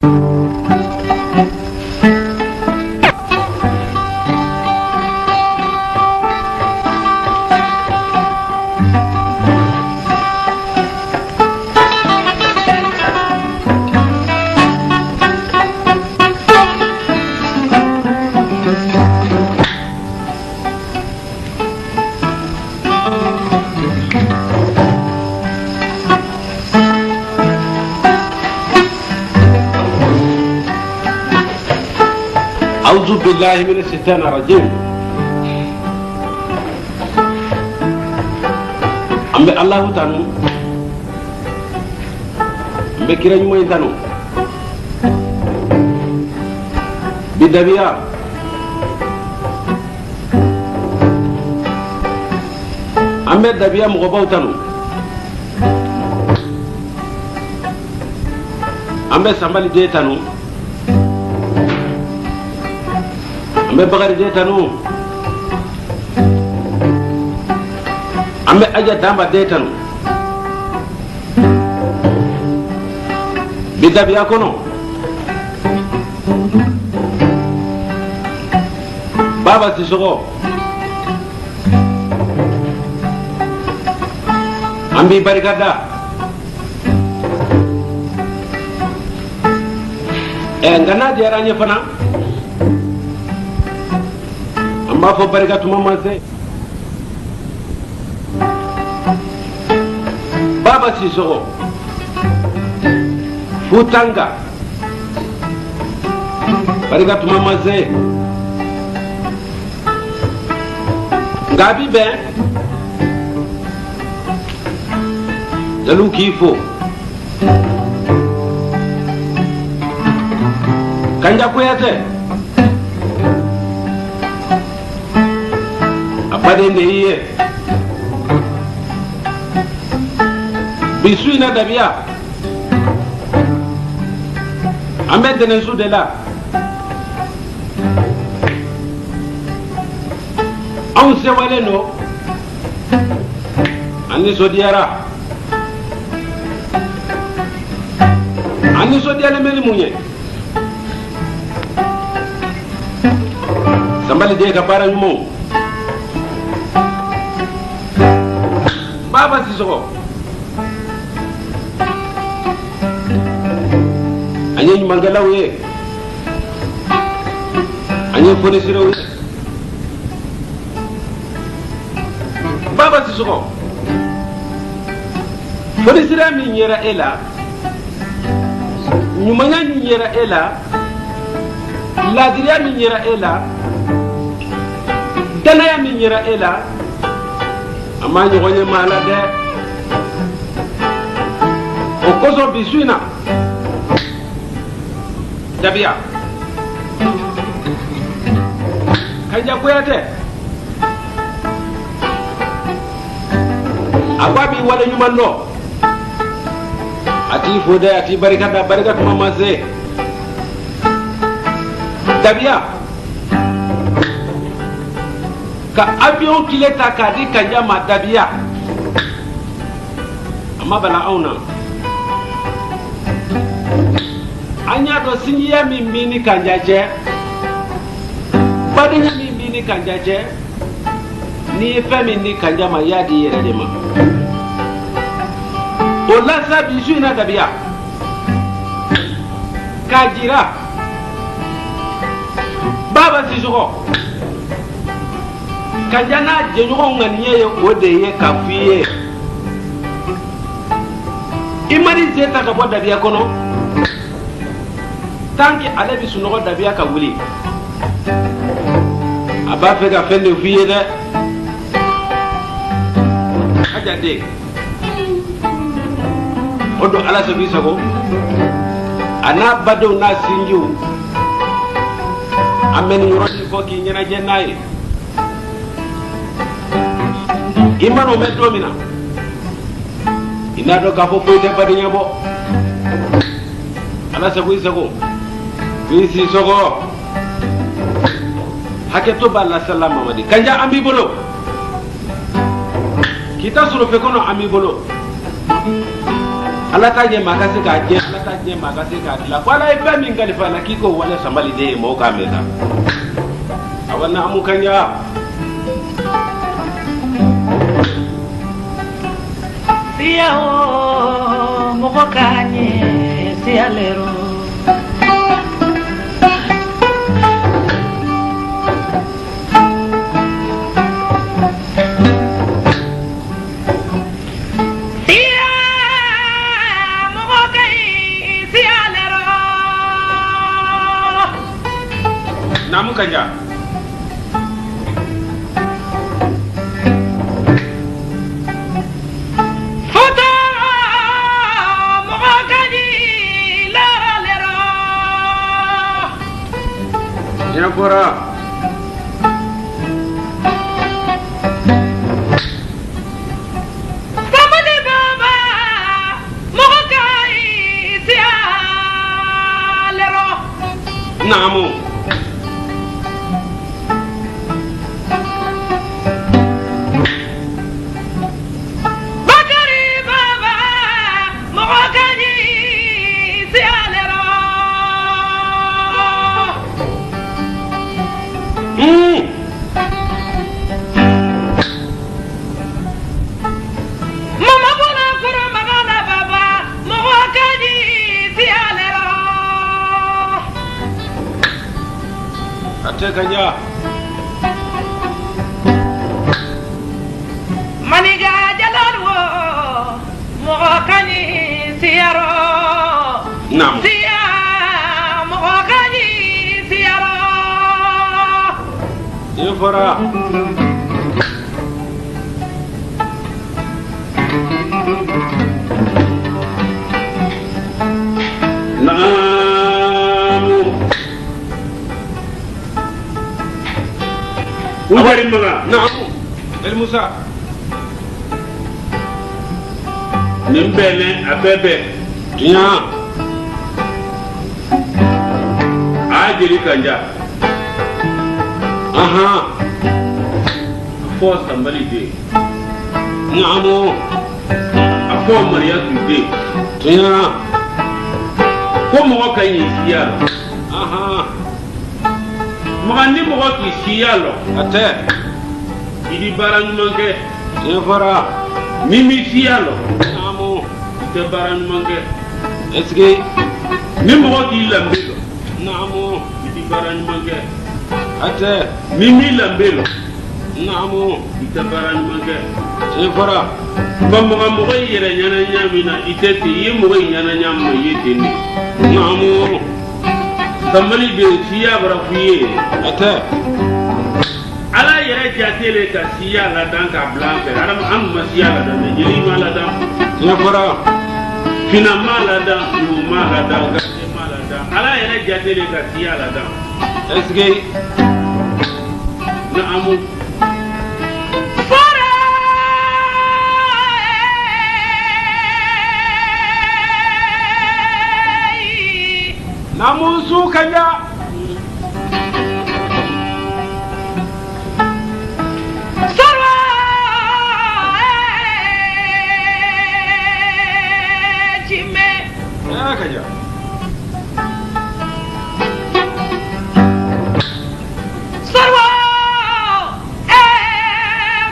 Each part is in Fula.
أعوذ بالله من الشيطان الرجيم. أمي الله تانو أمي كيراني موي تانو بدبيا أمي دبيا مغباو تانو أمي سامبالي دي تانو أمي بغاري دي تانو أمي أجا دامبا دي تانو بدا بيا كونو بابا سيسوغو أمي باركادا ngana jaranya fana amma fo barikatu mamma se baba Sissoko Futanga barikatu mamma se ngabi be dalu kifo Kanja Kuyate abade ndeye bisu ina dabia amede nensu de la on se wale no ani so diara meli munye Sambali dia kapara nyumo Baba Sissoko Anye nyumangalaw ye Anye fone siraw ye Baba Sissoko fone sira mi nyera ela nyumanya nyera ela Ladiria mi nyera ela Danaya min yira ela amma nyogonye mala de o koso bisuina dabia Kanja Kuyate agwabi wala nyumando ati fode ati barikatu mama ze dabia ka avion kileta ka di Kanja ma dabia amma bala auna anya to singiya min bini Kanja je badinya min bini Kanja je ni fami ni Kanja ma yadi yere de ma o la sa bisu ina dabia kajira Baba Sissoko Kanja na jenyugo nganie ye odeye kafiye imari zeta ka boda biya kono tanki ale bi sunogo dabiya ka wuli aba fe ka fende fiye de aja de odo ala so bi sago ana bado na sinju ameni rodi ko ki nyana jennayi imano me domina ina do kafo poite badinya bo ala sabu isago bisi sogo haketo balla salama madi Kanja ambi bolo kita suru fe kono ambi bolo ala ta je makasi ka je ala ta je makasi ka la wala e ba min kalifa na kiko wala sambali de mo ka meta awana amu kanya sia o mo kanye sia lero namu kanja foto mo kanyi lero ya bora samani baba mo kanyi sia lero namu kanya maniga jalal wo mo kanyi siaro nam sia mo kanyi siaro yefora Ubari maga naam el Musa nimbele abebe tunya ajiri kanja aha afo sambali de naamo afo mariya tude tunya ko mo kan yi siya aha magandi mo ki siyalo ate idi baran manke efara mimi siyalo namo ite baran manke eske ni mo ki lambelo namo idi baran manke ate mimi lambelo namo ite baran manke efara bambo mo yere nyana nyamina ite ti yimo nyana nyamma yete ni namo Somebody be siya barafuye ata ala yere jatele ka siya la dan ka blanche adam am masiya la dan jeli mala dan ya fara fina mala dan no mala dan ga mala dan ala yere jatele ka siya la dan esge na amu fara namun su kanya sarwa jime ya kanya sarwa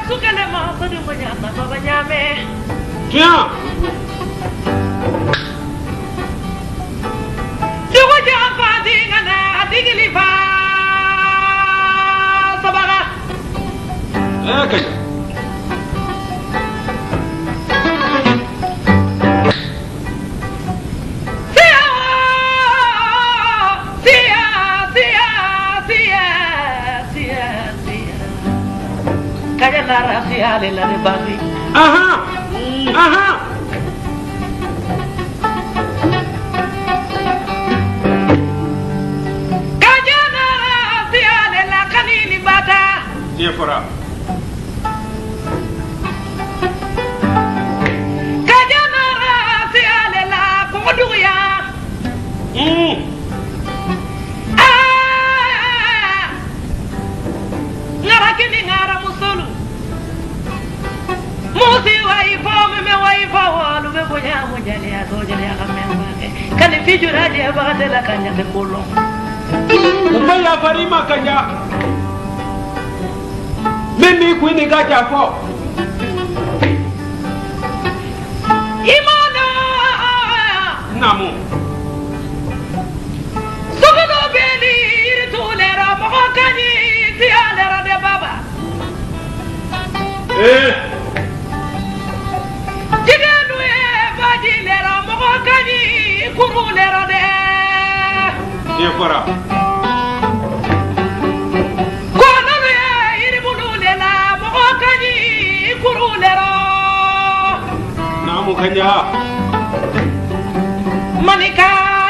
sukale ma sadu manyata baba nyame tiens digilifa sabaga kanya kaya lara siya lela de bandi aha aha Yefora kajana si alela koduya ngara kini ngara musulu musi waifo meme waifo nyanya de kolong Kuma ya farima kanya. Mimi kwini gacha fo. imana Namu. sogodo beli irtulera mogakani tialera de baba jigenu e bajilera mogakani kurulera de Yefara. kono e iribululela mogakani kurulera Namu kanya. Manika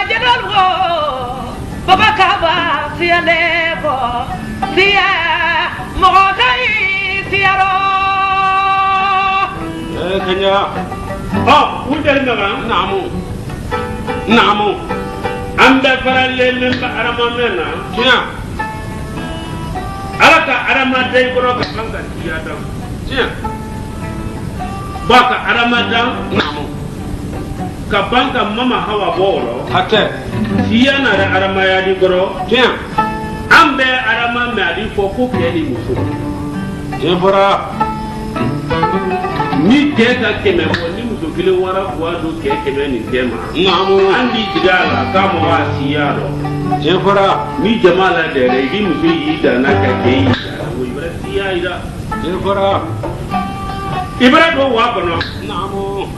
jadalwo baba kaba sialebo sia mogai siaro Kanya. Udah nama. Namu. Anda paralel memba aramamena. Tia. Alaka aramadai koro ka bangka tiada. Tia. Baka aramadan namu. Ka bangka mama hawa boro. Hate. Tia na aramaya di koro. Tia. Ambe arama madi foko keli muso. Jebora. Ni keka keme ko ni muso kile wara kwa do keme ni kema. Namu andi jigala kama wa siyaro. Jefara mi jamala de re di muso yi da na ka ke yi. Wo ibra siya ida. Jefara ibra do wa kono. Namu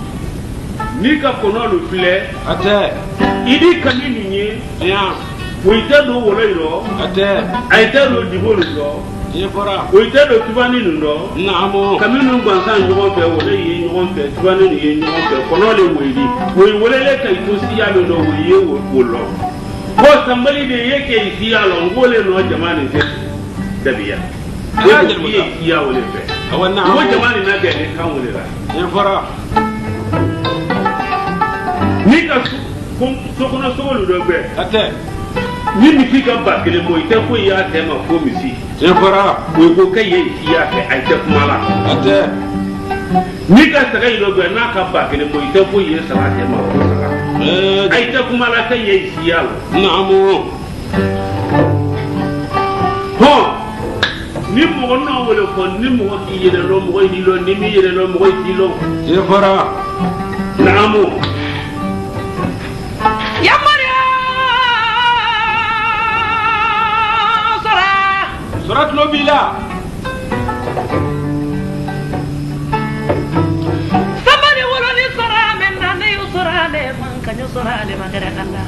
ni ka kono lu file. Ate idi kamini ni ya. Wo ita do wolo iro. Ate aita do dibolo do. Yefara o ite do tubani ndo namu kaminu gbansan nyogon fe wole yi nyogon fe tubani ni yi nyogon fe kono le weli wo wole le kai to siya lo do wo ye wo lo ko sambali de yake siya lo ngole no jamani se dabiya wo ye siya wole fe awanna wo jamani na ga ne kan wole la yefara ni ka so kono so lo do be ate ni mi fika ba kele mo ite ko ya te ma ko mi si je fara wo ko kay yi ya ke ay te mala ate ni ka saga ilo be na ka ba kele mo ite ko yi sala te ma ko sala ay te mala kay yi si ya naamu ho ni mo no wole ko ni mo ki yede lo mo yi lo ni mi yede lo mo yi lo je fara naamu ya Surat Nobila. Somebody will only sora men and you sora le man can you sora le magara kanda.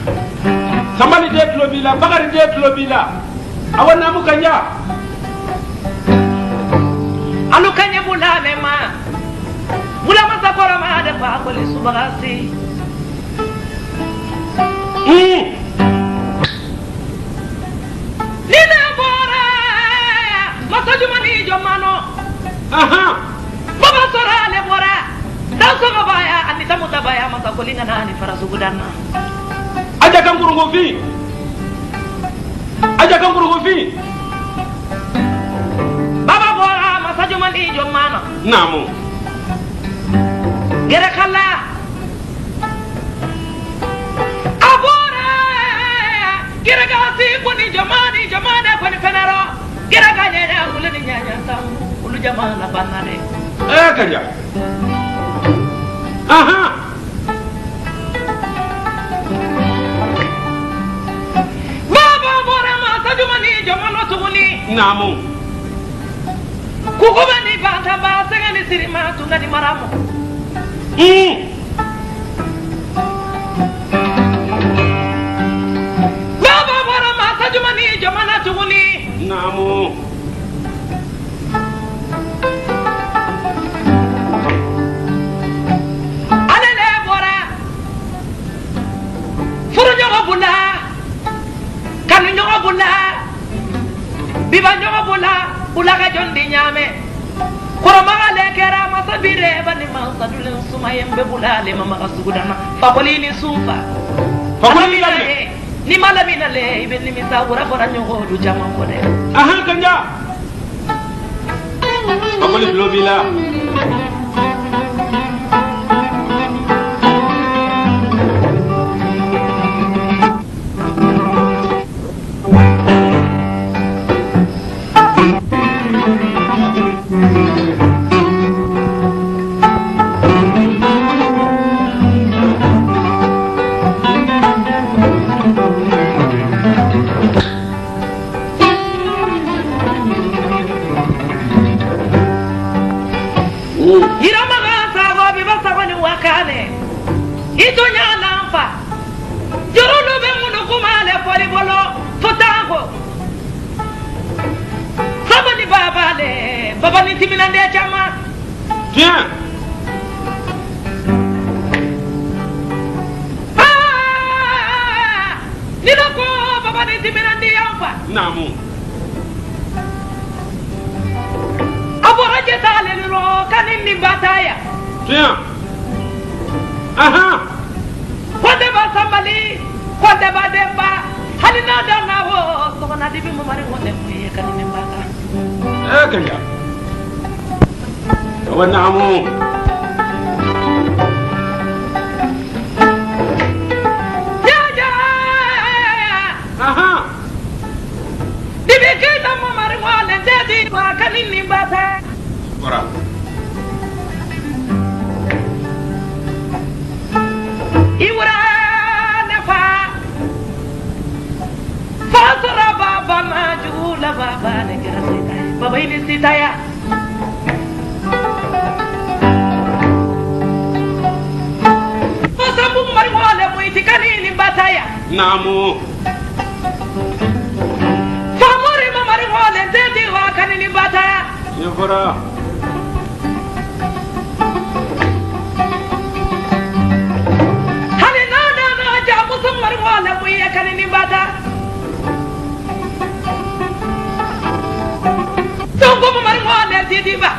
Somebody did Nobila, Bagari did Nobila. Awan namu kanya. Alu kanya bula le ma. Bula masa kora ma ada pa ko le subagasi. Nina bora masajumani jomano. Aha. Baba sora le bora. Danso baya anita mutabaya masa kolinga na ni farasugudana. Aja kan kurungo fi. Aja kan kurungo fi. Baba bora masajumani jomano. Namu. Gere khala. Abora. Gere gasi kuni jamani kuni fenaro. Gere ganyanya kulani nyanya tam. Ulu jamana banane. Kanya. Aha. Baba bora masajumani jomano tuguni. Namu. Kukubani banta ba sengani sirima tungani maramu. Baba bora masajumani jomana tuguni. Namu. Alele bora. Furu nyogo bula. Kanu nyogo bula. Biba nyogo bula. Bula ka jondi nyame. Koromaga lekera masabire bani masadule sumayembe bulale mama kasugudana. Fakolini sufa. Fakolini lale. Ni malamina le ibeni misabura bora nyogo du jama kode. Aha kanya. Fakoli Nobila. Tiens. Ni ko baba ni timirandi yampa. Namu. Abora jeta le lo kanin ni bataya. Tiens. Aha. Kwande ba sambali, kwande ba demba. Halina dana wo so na dibi mo mari wonde mi kanin ni bata. Kanya. Wa namu. Aha. Dibi kita mo mari wale dedi wa kanin ni bata. Ora. Iwra nafa. Fasara baba majula baba ne garasita. Baba ini sitaya. Fasabu mari wale mo itikani ni bataya. Namu. Famori mo mari wale dedi wa kanini bataya. Yevora. Halina na jabu so mari wale mo kanini bata. Songo mo mari wale dedi ba.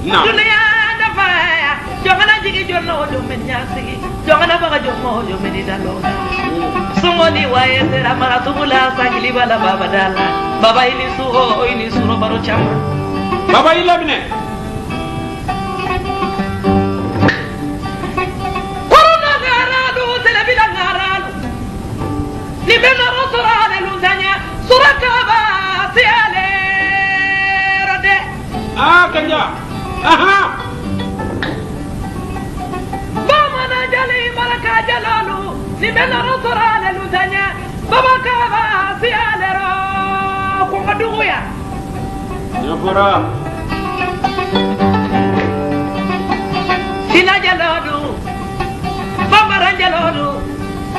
Naam. Dunia da faya. Jongana jigi jonno do menyasi. Jongana baga jonno do medidalo. Songo ni wae sera mara tubula sagili bala baba dala. Baba ini suho baru chama. Baba ilabne. Corona garalu telebila garalu. Ni bena rotorale lundanya surakaba siale rode. Kanya. Aha. Bama na jali maraka jalalu. Ni bena rotorale lundanya baba kaba siale ro. Kumaduya. Yevora. Sina jalodu. Baba jalodu.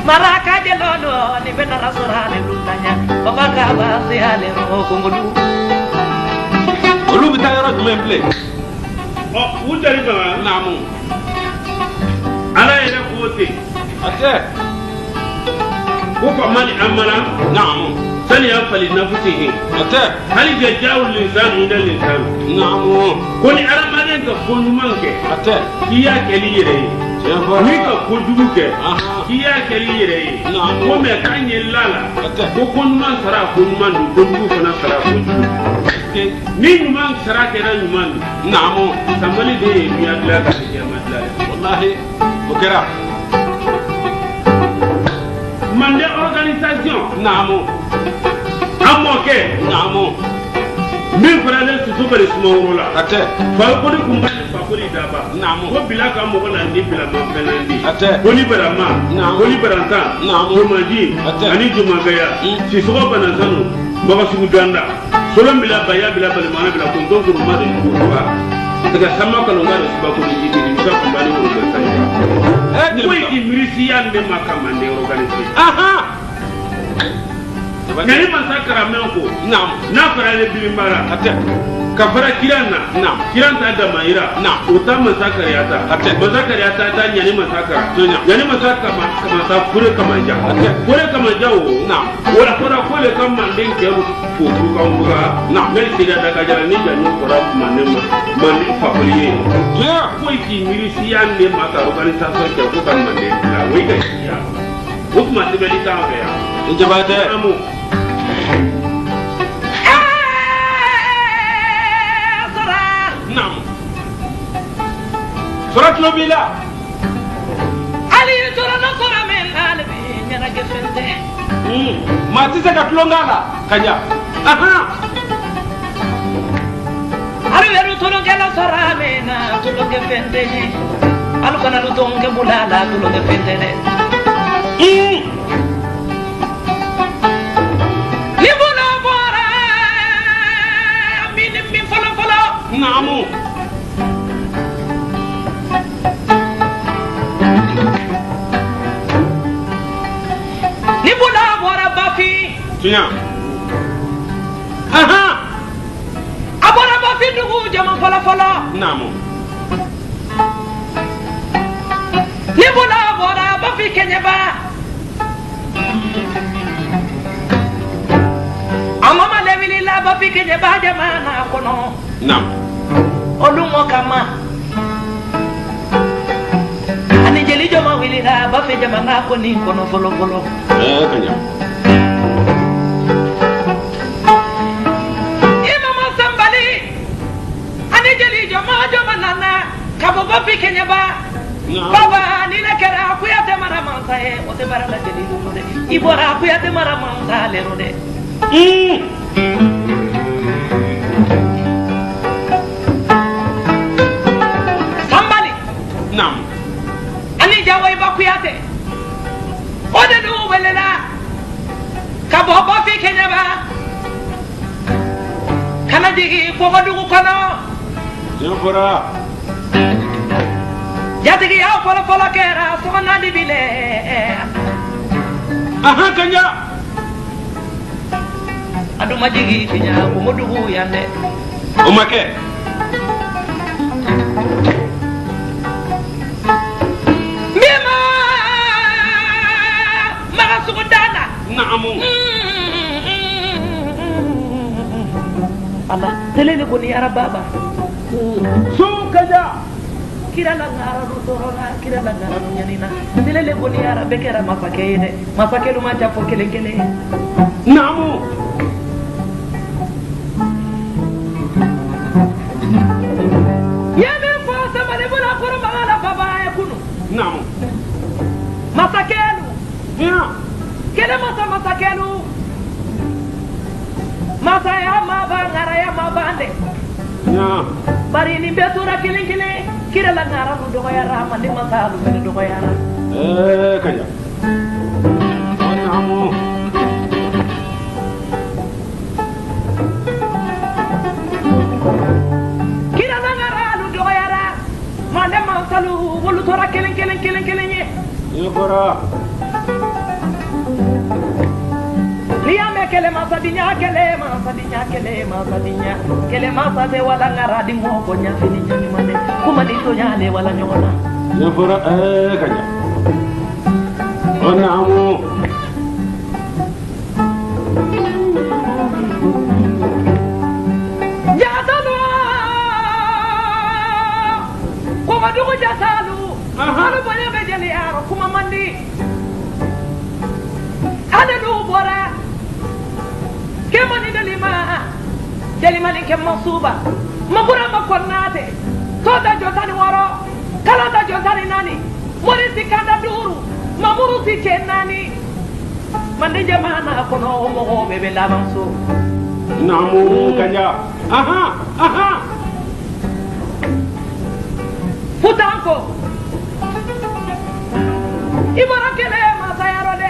Maraka jalodu ni bena rotorale lundanya baba kaba siale ro kungudu. Olu bitayaro jumemple. Utari baba Namu. ala yɛrɛ ko ten Ate. ko fa mali amara Namu. sani y'a fali nafutihin Ate. hali jajawul linsanu inda linsanu Namu. ko ni adamaden ka ko ɲuman kɛ Ate. k'i y'a kɛli yɛrɛ ye Yevora. ni ka ko jugu kɛ Aha. k'i y'a kɛli yɛrɛ ye Naam. ko mɛ k'a ɲɛ lala Ate. ko ɲuman sara ko ɲuman don ko jugu fana sara ko jugu ni ɲuman sara kɛra ɲuman don Namu. samali de ye duya dilan ka se jɛma dilan ye Wallahi. Okera. mande organisation Namu. an mɔkɛ Namu. min faralen susu bari sumaworo la Ate. fakoli kun b'a ni fakoli daba Naamu. ko bila ka mɔgɔ la ni bilama fɛnandi Ate. ko ni barama Naamu. ko ni barantan Naamu. jomaji Ate. ani jomagaya sisɔgɔ banasanu bagasugu danda solon bila baya bila balimana bila konton kuruma de kuruba daga sama kalonga da suba ko ni jidi ni ka kun bani woro da sai ko yi mirisiya ne makama ne organiser Aha. ngani masakara men ko Naam. na farale bilimbara Ate. ka fara kiran na Naam. kiran ta da mayira Naam. o ta masakar ya ta Ate. masakar ya ta nyani masakar Dunya. nyani masakar kama ta kure kama ja Ate. kure kama ja o Naam. wala fara kole kan manden ke ko ku kan buga Naam. ngai sida daga jara ni da no kora manen manden fa poliye Yeah. ko ki mirisi yan ne maka organisation ke ko kan manden la wai ga ya ko kuma tibeli ka ga ya Injabate. amu Naam. Surat Nobila. Ali tora no tora men albi nyana gefende. Mati se katlongala. Kanya. Aha. Ari veru tora gela tora mena tulo gefende. Alu kana lu tonge bulala tulo gefende ne. Ni bula bora min folo. Naamu. Ni bula bora bafi. Tunya. Aha. Abora bafi dugu jama folo. Naamu. ni bula bora ba fi kenya ba amama lewili la ba fi kenya ba jamana kono Naam. olumo kama ani jeli joma wili la ba fi jamana ko ni kono folo folo Kanya. imama sambali ani jeli joma nana kabo ba fi kenya ba baba ni na kera kuyate mara mansa e o te bara la jeli do de ibora kuyate mara mansa le ro de sambali Naam. ani jawai ba kuyate o de do welela kabo ba fi kenya ba kana digi ko ko dugu kono Jafara. jatigi ya folo kera so na di bile Aha Kanya. adu majigi finya ko modugu yande Umake. mima maga sugudana Naamu. Allah telele ko ni arababa Su Kanya. kira la ngara do torona kira la ngara do nyanina telele ko ni arabe kera masake de masake lu ma chafo kele kele Naamu. yame fo sabale bula koro magala baba e kunu Naamu. masakelu Ya. kele masakelu masaya ma ba ngara ya ma bande Ya. bari ni betura kele kira la ngara do ko yara ma ni masalu be do ko yara Kanya. Naamu. kira la ngara do ko yara ma ne masalu wulu tora kele ye Jafara. liyame kele masadinya kele masade wala ngara di mo ko nya fini nyami mane kuma di to nyale wala nyona Jafara. Kanya. Naamu. jatalu kuma dugu jatalu halu bonya be jeli aro kuma mandi ada du bora kemani dalima jeli mali kem masuba mabura makonnate to da jotani waro kala da jotani nani mori sikanda duru mamuru sikenani mande jamana kono mo be labanso Naamu Kanya. Aha. futanko ibara kele masayaro de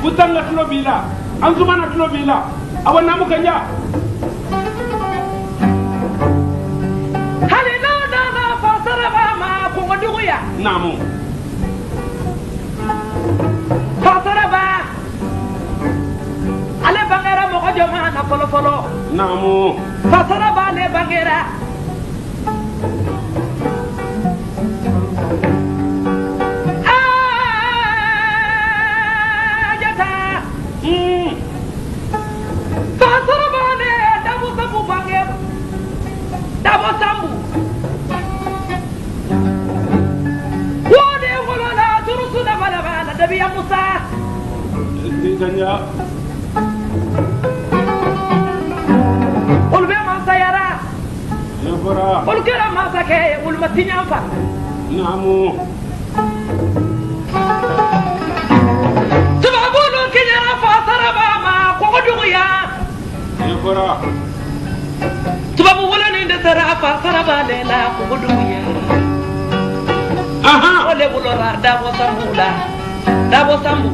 Butanga tulo bila. Anzumana tulo bila. Awan Naamu Kanya. hali no dana fasara ba ma ko ngoduya Naamu. fasara ba ale bangera mo ko jomana folo Naamu. fasara ba le bangera jata fasara ba le dabu sabu banger dabo sambu wode wolola turusu da bala dabiya musa Kanya. ulbe masayara Jafara. ulkira masake ulmatinya fa Naamu. sababulu kinyara fasara ba ma ko duya Jafara. sababu wala ni de sara fasara ba le la ko duya Aha. ole bulora dabo sambu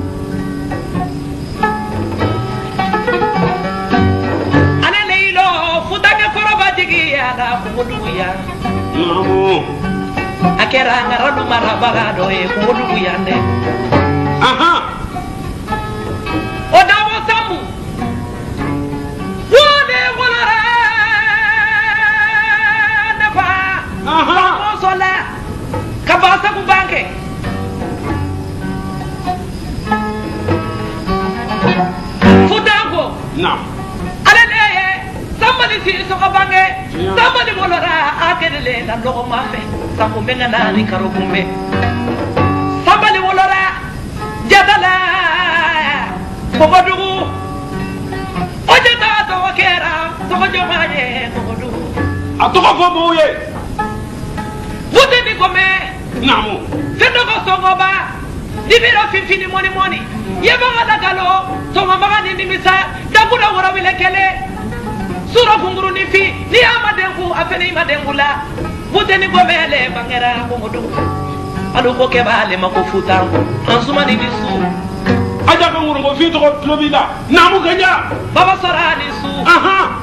ane leilo futage koroba jigi ya da ko duya Naamu. akera ngara du marabaga do e ko duya ne Aha. o dabo sambu wode wolora nafa Aha. ko sola kabasa ku banke Naam. alele sambali si soka bange sambali bolora akedele na logo mafe sakumbe ngana ni karokumbe sambali bolora jadala kogodugu ojeta to kera to jomaye kogodugu Atoko fo boye. wote ni gome Naamu. fendo ko songoba dibiro fifini moni yeba ngada galo to mama ni misa dabura wora wile kele sura gunguru ni fi ni amadengu afene imadengula wote ni gome le bangera kogodugu alu ko kebale makofuta ansuma ni disu Aja ko ngoro fi to lobida. Naamu kanya. baba sarani su Aha.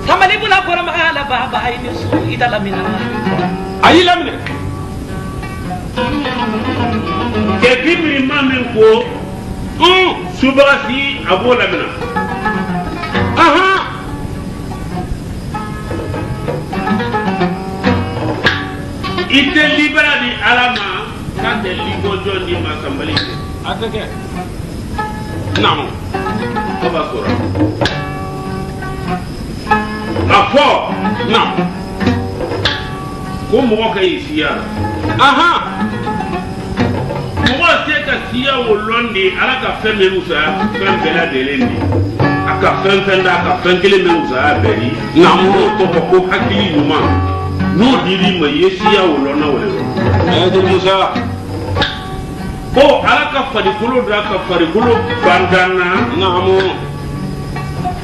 samali bula kora magala baba ini su idala minama Ayi lamine. Ke bibiri mamen ko subasi abo lamina. Aha. Ite libera di alama kante ligo jondi masambali. Atake. Namu. Baba sura. Afo. Namu. Ko mɔgɔ ka yi siya aha mɔgɔ se ka siya o lɔn de ala ka fɛn min musaya fɛn bɛɛ lajɛlen de a ka fɛn fɛn da a ka fɛn kelen min musaya bɛɛ di nka n'o tɔgɔ ko hakili ɲuman n'o dir'i ma i ye siya o lɔn na o de lɔ musa ko ala ka farikolo da ka farikolo bantanna naamu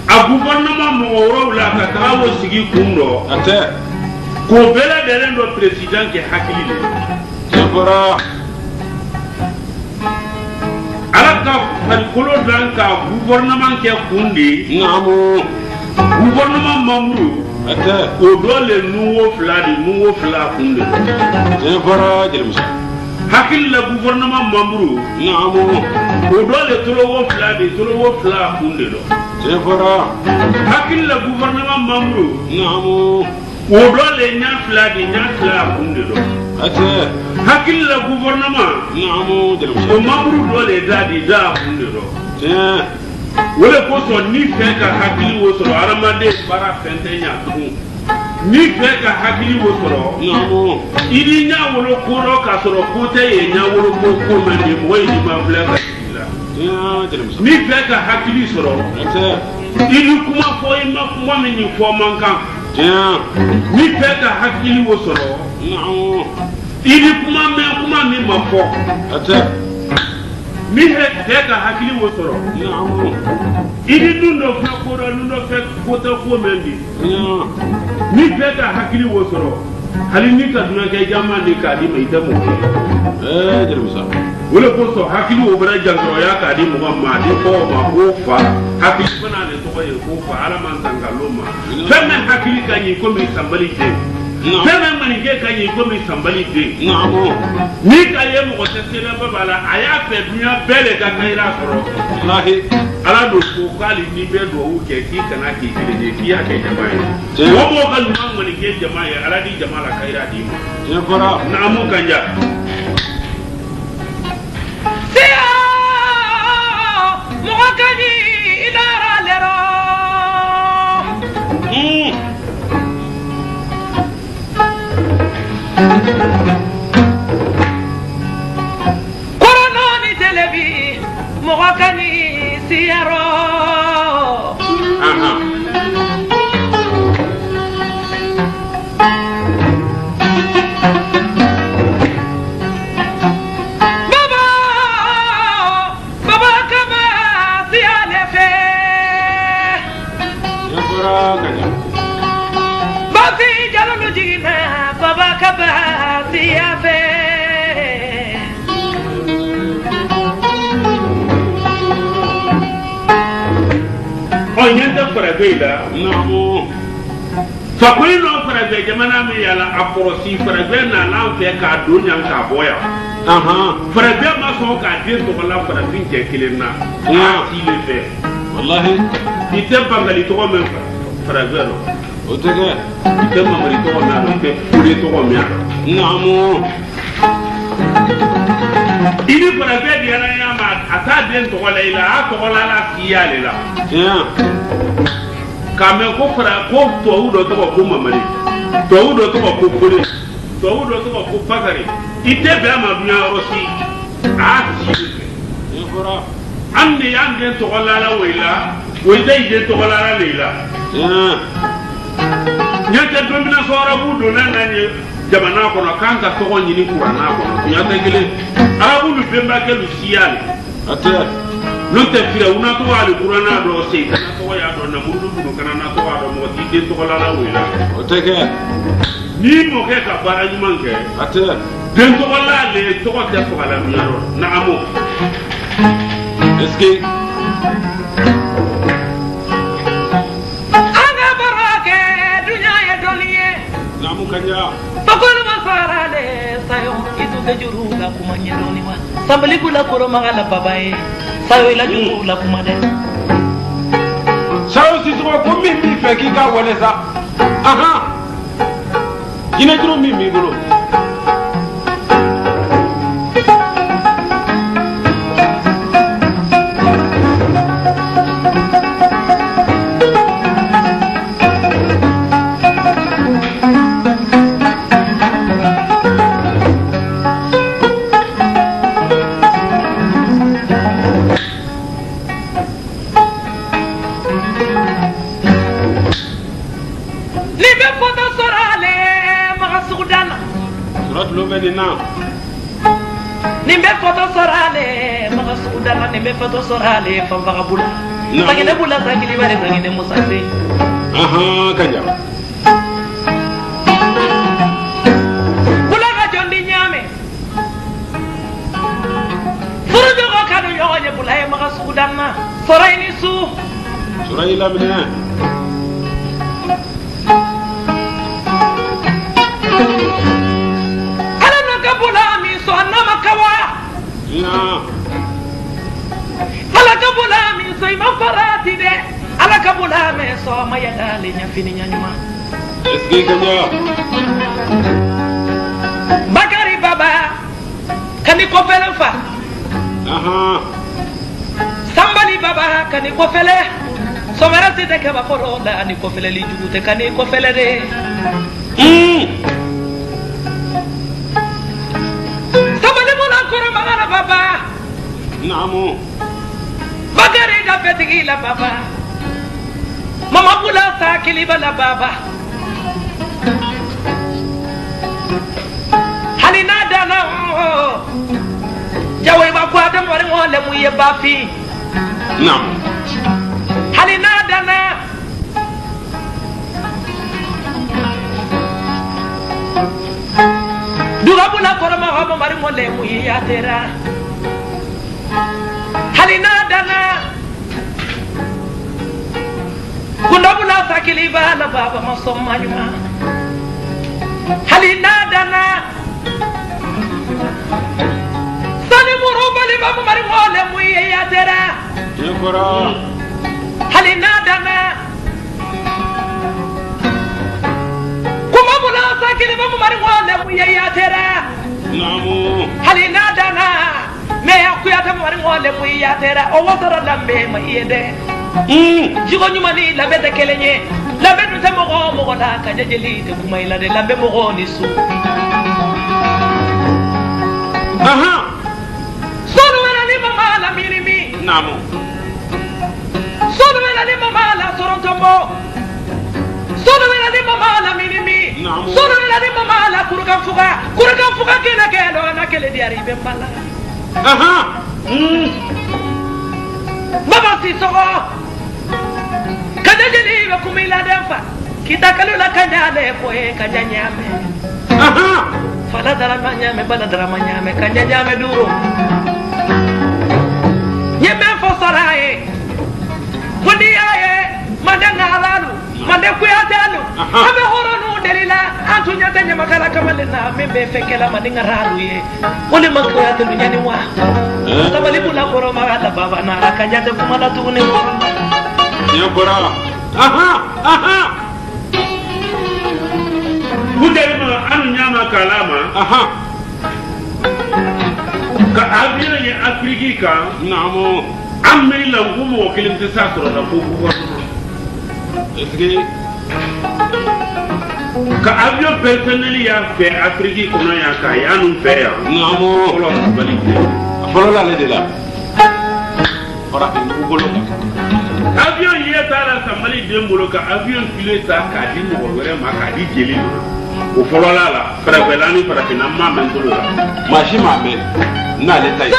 a gouvernement mɔgɔ wɛrɛw la ka taga o sigi kun dɔ a tɛ ko bɛɛ lajɛlen dɔ président kɛ hakili de jɛkɔrɔ ala ka farikolo dan ka gouvernement kɛ kun de naamu gouvernement membre o dɔ le nuwo fila kun de jɛkɔrɔ jelimusa hakili la gouvernement membre naamu o dɔ le tolowo fila kun de dɔ jɛkɔrɔ hakili la gouvernement membre naamu o dɔ le ɲa fila kun de dɔ hakili la gouvernement naamu jelimusa o membre dɔ le da kun de dɔ o de kosɔn ni fɛn ka hakili wo sɔrɔ adamaden baara fɛn tɛ ɲa tugun ni fɛn ka hakili wo sɔrɔ naamu i ni ɲa wolo ko dɔ k'a sɔrɔ ko tɛ ye ɲa wolo ko mɛn de mɔgɔ yi ni ma filɛ ka sigi la ni fɛn ka hakili sɔrɔ i ni kuma fɔ i ma kuma min ni fɔ man kan ni fɛn ka hakili wo sɔrɔ i ni kuma mɛn kuma min ma fɔ ni fɛn ka hakili wo sɔrɔ i ni dun dɔ fɛ ko dɔ dun dɔ fɛ ko tɛ ko mɛn bi ni fɛn ka hakili wo sɔrɔ hali ni ka dunankɛ jama de k'a di ma i tɛ mɔgɔ ye jelimusa o de kosɔn hakili o bɛra jankɔrɔya k'a di mɔgɔ ma a di kɔɔ ma ko fa hakili fana ale tɔgɔ ye ko fa ala man san nkalon ma fɛn min hakili ka ɲi komi sanbali den fɛn min maninke ka ɲi komi sanbali den ni ka ye mɔgɔ tɛ se bɛɛ b'a la a y'a fɛ dunuya bɛɛ de ka kayira sɔrɔ ala don ko k'ale ni bɛ duwawu kɛ k'i kana k'i kelen ye k'i y'a kɛ jama ye mɔgɔ mɔgɔ ka ɲuman maninke jama ye ala di jama la kayira d'i ma naamu kanja siya mɔgɔ ka ɲi i dara lero kɔrɔnɔ ni telebi mɔgɔ ka ɲi siyaro basi jalolu jigina baba kaba siya fe on yenta farafɛ la fakoli nɔ farafɛ jamana min yala a kɔrɔsi farafɛ nana an fɛ k'a don yan k'a bɔ yan farafɛ ma sɔn k'a den tɔgɔla farafin cɛ kelen na a si le fɛ walahi i tɛ bangali tɔgɔ mɛn farafɛ lɔ o tɛ kɛ i tɛ mamari tɔgɔ mɛn a lɔ i tɛ fure tɔgɔ mɛn a lɔ naamu ini fana bɛɛ diyara ɲama a t'a den tɔgɔ la i la a tɔgɔ la la k'i y'ale la k'a mɛn ko fara ko tubabu dɔ tɔgɔ ko mamadi tubabu dɔ tɔgɔ ko kole tubabu dɔ tɔgɔ ko bakari i tɛ bɛn a ma duɲa yɔrɔ si a y'a ci de kɛ an de y'an den tɔgɔ la la o la o tɛ i den tɔgɔ la la le la ɲɛ tɛ don mina sɔrɔbu donna n'an ye jamana kɔnɔ k'an ka tɔgɔ ɲini kuranna kɔnɔ ɲɛ tɛ kelen arabu lu bɛnbakɛ lu siya le a tɛ n'o tɛ firawuna tɔgɔ ale kuranna dɔ se kana tɔgɔ y'a dɔn namurudu bunu kana na tɔgɔ y'a dɔn mɔgɔ t'i den tɔgɔ la la o la o tɛ kɛ n'i mɔkɛ ka baara ɲuman kɛ a tɛ den tɔgɔ la le tɔgɔ tɛ faga la duɲa yɔrɔ nagamo est-ce que namu kanya bakol masarale sayo itu kejuru la kumanyeroni wa sambali kula koro magala babae sayo ila juru la kumade sayo si so ko mi fe ki ka wale sa aha ina juru mi bolo nimbe foto sorale maga sudana nimbe foto sorale fambaga bula tagine bula tagili bare tagine musase aha kanja bula ga jondi nyame furujo ko kadu yoje bula e maga sudana soraini su soraila bina ala kabula mi so ima farati de ala kabula me so ma yadale nya fini nya nyuma eski kanya bakari baba kani ko fele fa aha sambali baba kani ko fele so marati de ka ba foro la ani ko fele li jugute kani ko fele de sabali mona koro magana baba namu bakari da petigi la baba mama bula sa kiliba la baba halina dana jawe ba kwa da mori mo le mu ye bafi namu halina dana duga bula koroma ho mari mo le mu ye yatera halina dana kunda bula sakili bala baba masomma nyuma halina dana sani muru bali baba mari mole muye yatera yekora halina dana kuma bula sakili baba mari mole muye yatera namu halina dana me yakuyata mari mole muye yatera o wotoro lambe ma yede jigo nyuma ni lambe de kelenye lambe du tamo mo la ka jeli te kuma ila de lambe mo ni su aha sonu wala ni mama la mirimi namu sonu wala ni mama la sorontombo sonu wala ni mama la mirimi sonu wala ni mama la kurukan fuga kina kelo na kele diari be mala aha baba si sogo kajeli be kumila defa kitakalu la kanyale foe kanyanyame aha fala dara manyame bala dara manyame kanyanyame duro nyeme fo saraye wodi aye madanga alalu mande kuyatalu abe horonu delila antunya tanya makala kamalena membe fekela madinga ralu ye wole makuyatalu nyani wa tabali bula koro magala baba na akanyate kumala tune yekora aha aha budel ma anu nyama kalama aha ka avion ye Afrique ka namo amri la ngumo kilim te sakro la fufu est-ce ka avion personnel ya fe Afrique kono ya ka ya nu fe ya namo kolo bali folo la le de la ora ko bolo avion ye tara samali dembolo ka avion pilota ka di mo wore ma ka di jeli o folo la para belani para que na ma men tolo la machi ma men na le tay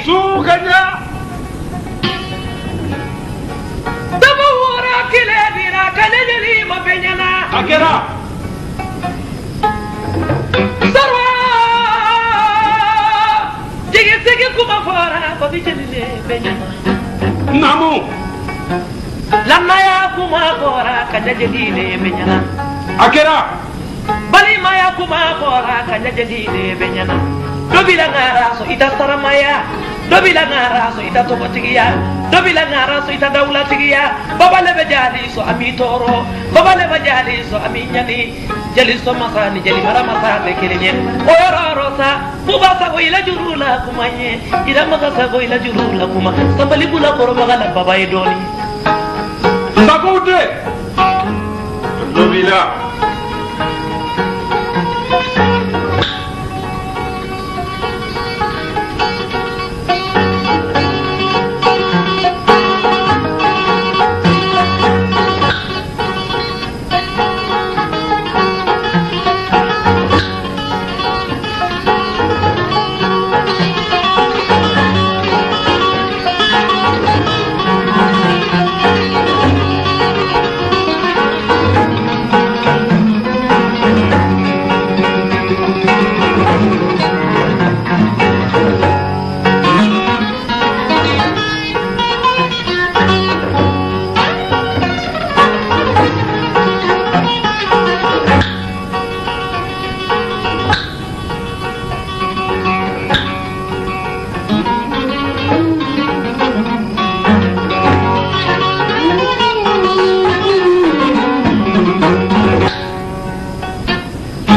su kanya dama wora kile bira kale jeli ma benyana akera sarwa jigi kuma fora ko bi jeli le benyana namo lamma ya kuma fora ka jeli le benyana akera bali ma ya kuma fora ka jeli le benyana dobila ngara so ita saramaya dobila ngara so ita tobotigiya dobila ngara so ita dawlatigiya baba le bejali so ami toro baba le bejali so ami nyani jeli so masani jeli mara masate kelenye oyoro sa buba sa go ila jurula kumanye ida maka sa go ila jurula kuma sabali bula koro bagala baba edoni sakude dobila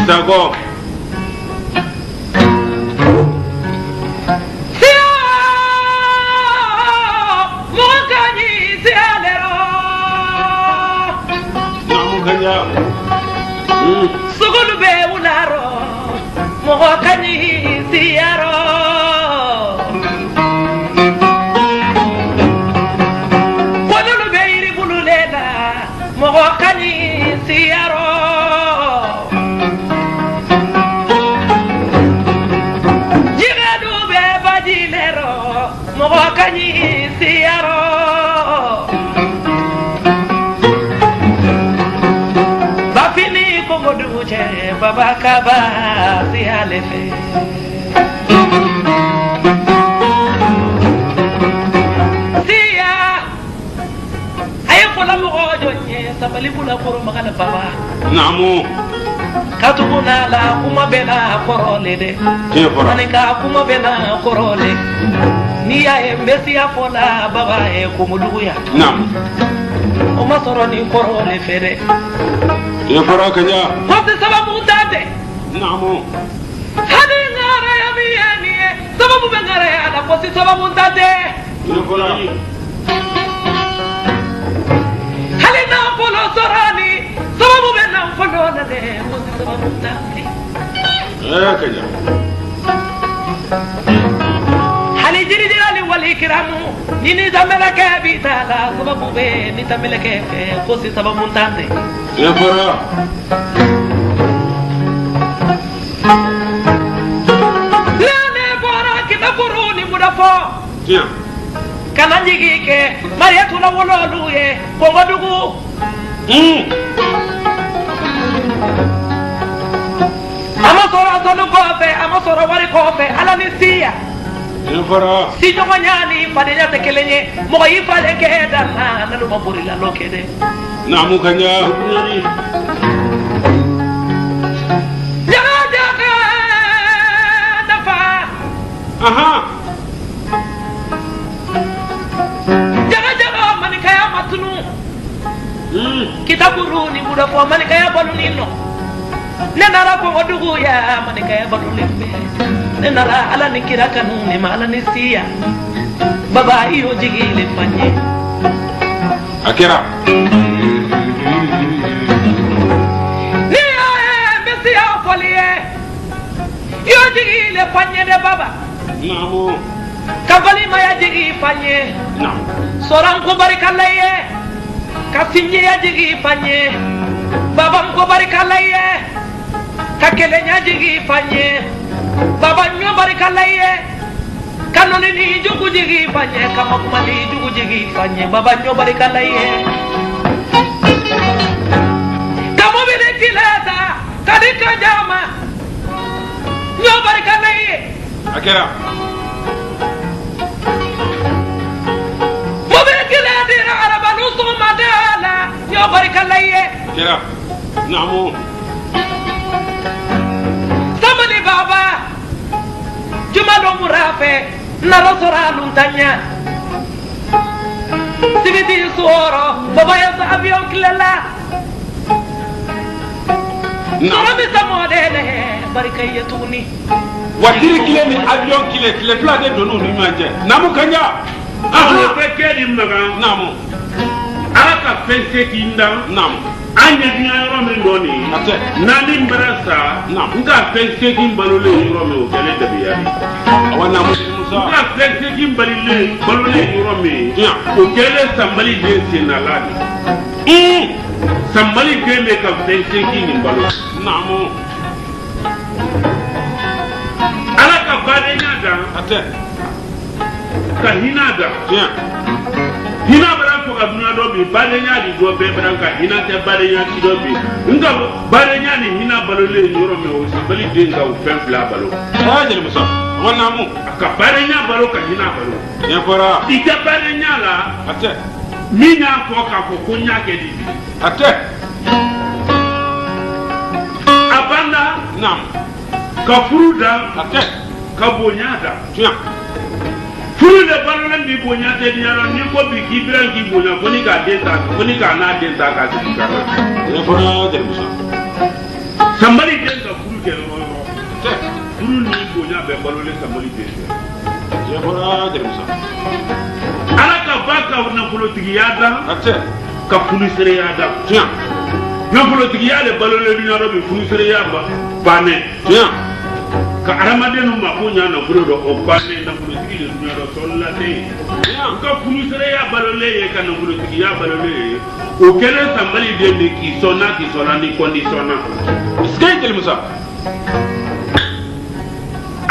Dago namo kanya sugulu be ularo mo kanyi siaro kodulu be iri bululela mo kanyi siaro jigadu be badilero mo kanyi siaro baba kaba si halefe siya ayo kola mo ojonye sabali bula koro magana baba namo katubuna la kuma bena korole de manika kuma bena korole ni ya mbesi ya fola baba e kumuluya nam o masoro ni korole fere fara kanya hote sababu tante namo hadi ngara ya miyani sababu bengara ya na kosi sababu tante fara hali na polo sorani sababu benna fondo na de kosi sababu tante kanya hali jiri jirali wal ikramu nini zamela ke bitala sababu be ni tamela ke kosi sababu tante fara lene bora kita buruni mudafo tiens kana njigi ke mariatu la wololu ye kongo dugu amasoro sonu kofe amasoro wari kofe ala ni siya fara si jogo nyani fadenya tekelenye mo yi fale ke dana na lu maburi la lokede namo kanya jaga jaga dafa aha jaga jaga manikaya matunu kita buruni buda fo manikaya balunino nenara ko odugu ya manika ya badulimbe nenara ala ni kira kanu ni mala ni siya baba iyo jigi le fanye akira ni ya besiya foliye iyo jigi le fanye de baba namo kabali maya jigi fanye nam soram ko barikalaye kasinye ya jigi fanye babam ko barikalaye kakele nya jigi fanye baba nyo barikalaye kanoni ni jugu jigi fanye kama kumali jugu jigi fanye baba nyo barikalaye kamo bile kileta kadika jama nyo barikalaye akira yo barikalaye akira namo samali baba jumalo murafe narasora luntanya sibiti suoro baba ya avion kilala nami samodele barikaye tuni watiri kile ni avion kile tula de donu ni manje namu kanya ah pe kedi maga namu ala ka fense kinda nam anya dinya yoro men doni ate nani mbarasa Nam. nga fense kin balole yoro me o kele de biyari awana musa nga fense kin balole yoro me ya o kele sambali de sinalani sambali de me ka fense kin balo namu ala ka bade nyada ate ka hinada ya hina bara ko aduna do bi bade nya di do be bara ka hina te bade nya ti do bi nga bade nya ni hina balo le yoro me o sambali de nga o fen fla balo ajel musa wana mu ka bade nya balo ka hina balo ya fara ite bade nya la ate mi nya ko ka ko ko nya ke di ate abanda nam ka furuda ate ka bonyada ya furu de balo le bi bonyada di yaro ni ko bi ki bran ki bonya ko ni ka denta ko ni ka na denta ka si ka ya fara ajel musa sambali de ka furu ke ro ate furu ni bonya be balo le sambali de ya fara ajel musa ala ka baka na politiki yada ate ka furu sere yada ya na politiki yale balo le bi yaro bi furu sere yaba bane ya ka aramadenu ma ko nya na furu do o bane na politiki le bi yaro solla de ya ka furu sere ya balo le ye ka na politiki ya balo le o kele sambali de ni ki sona ni conditionna skaitel musa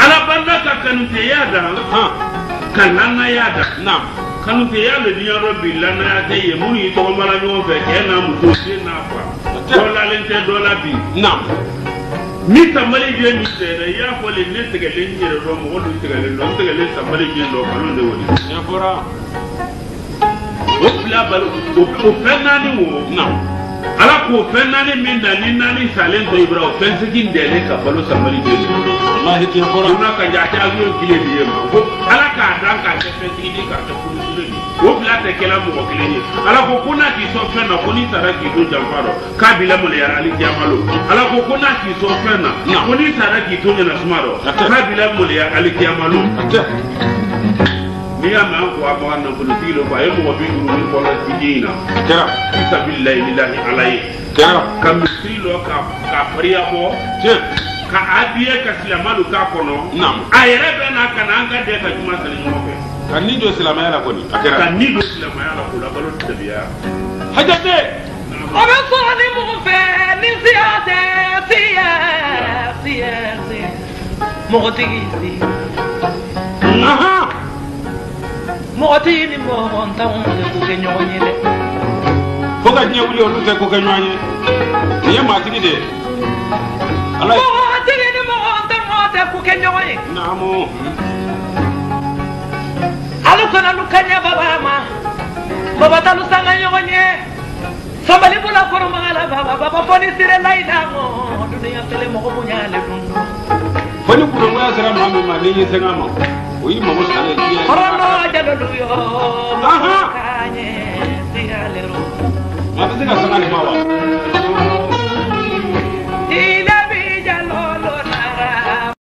ala banda ka kanute yada ha kanana yada nam kanute yada ni yaro bi lana ya te ye muni to mala nyo fe ke na mu to se na fa dola lente dola bi nam ni sambali de ni se da ya fo le ne tege le ni ro mo lu tege le no tege le sambali de lo kanu de woni ya fara o fla bal o fenani wo nam ala ko fenani min da ni nani salen to ibra o fensikin de le ka balo sambali de wallahi ti fara duna ka jate avion kile bi yema ko ala ka dan ka te fensikin ka te fulu ni o fla te kela mo ko kile ni ala ko kuna ki so fena ko ni sara ki do jamfaro ka bila mo le yara ali jamalo ala ko kuna ki so fena ko ni sara ki to nyana sumaro ka bila mo le yara ali jamalo ate ni ya ma ko aba na ko tilo ba e mo bi duru ni ko la tidina kera billahi lillahi alai kera kam tilo ka priya ko je ka adiye ka silamalu ka kono nam ayere be na kana anga de ka juma sali mo be kan ni do silama yala ko ni akera kan ni do silamaya la ko la balo tabiya hajate obe soni mu fe ni siyase mogotigi si aha mogoti ni mo ntawo de ku ke nyonye de foka nye wuli olu te ko ke nyanye ni ma tigi de ala mogotigi ni mo ntawo de ku ke nyonye namu alu kana lu kanya baba ma baba talu sanga nyonye sabali bula koro mangala baba foni sire laida mo dunia tele mo ko bunyale dundu foni kuro ngwa sara mami ma ni yi senga ma o yi mo sale ki korono jadolu yo aha kanye sigalero ma be senga sanga ni ma wa